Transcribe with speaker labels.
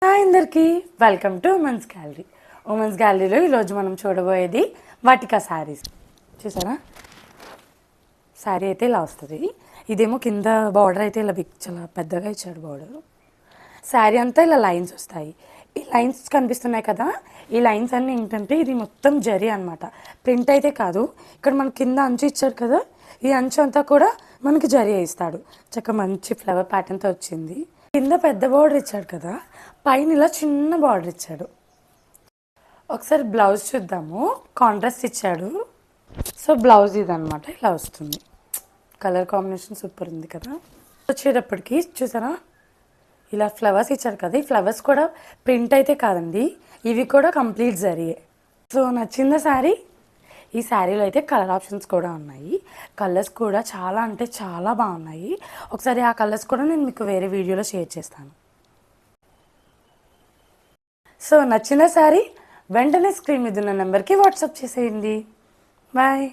Speaker 1: Hi అందరికీ welcome to women's gallery. Women's గ్యాలరీలో ఈరోజు మనం చూడబోయేది వాటికా శారీస్. చూసారా, శారీ అయితే ఇలా వస్తుంది. ఇదేమో కింద బార్డర్ అయితే ఇలా చాలా పెద్దగా ఇచ్చాడు బార్డర్. శారీ అంతా ఇలా లైన్స్ వస్తాయి. ఈ లైన్స్ కనిపిస్తున్నాయి కదా, ఈ లైన్స్ అన్నీ ఏంటంటే ఇది మొత్తం జరీ అనమాట. ప్రింట్ అయితే కాదు. ఇక్కడ మన కింద అంచు ఇచ్చాడు కదా, ఈ అంచు అంతా కూడా మనకి జరీ ఇస్తాడు. చక్కగా మంచి ఫ్లవర్ ప్యాటర్న్తో వచ్చింది. కింద పెద్ద బార్డర్ ఇచ్చాడు కదా, పైన ఇలా చిన్న బార్డర్ ఇచ్చాడు. ఒకసారి బ్లౌజ్ చూద్దాము. కాంట్రాస్ట్ ఇచ్చాడు. సో బ్లౌజ్ ఇదనమాట, ఇలా వస్తుంది. కలర్ కాంబినేషన్ సూపర్ ఉంది కదా. వచ్చేటప్పటికి చూసారా, ఇలా ఫ్లవర్స్ ఇచ్చారు కదా, ఈ ఫ్లవర్స్ కూడా ప్రింట్ అయితే కాదండి, ఇవి కూడా కంప్లీట్ జరీయే. సో నచ్చిందా శారీ? ఈ శారీలో అయితే కలర్ ఆప్షన్స్ కూడా ఉన్నాయి. కలర్స్ కూడా చాలా అంటే చాలా బాగున్నాయి. ఒకసారి ఆ కలర్స్ కూడా నేను మీకు వేరే వీడియోలో షేర్ చేస్తాను. సో నచ్చిన శారీ వెంటనే స్క్రీన్ మీద ఉన్న నెంబర్కి వాట్సాప్ చేసేయండి. బాయ్.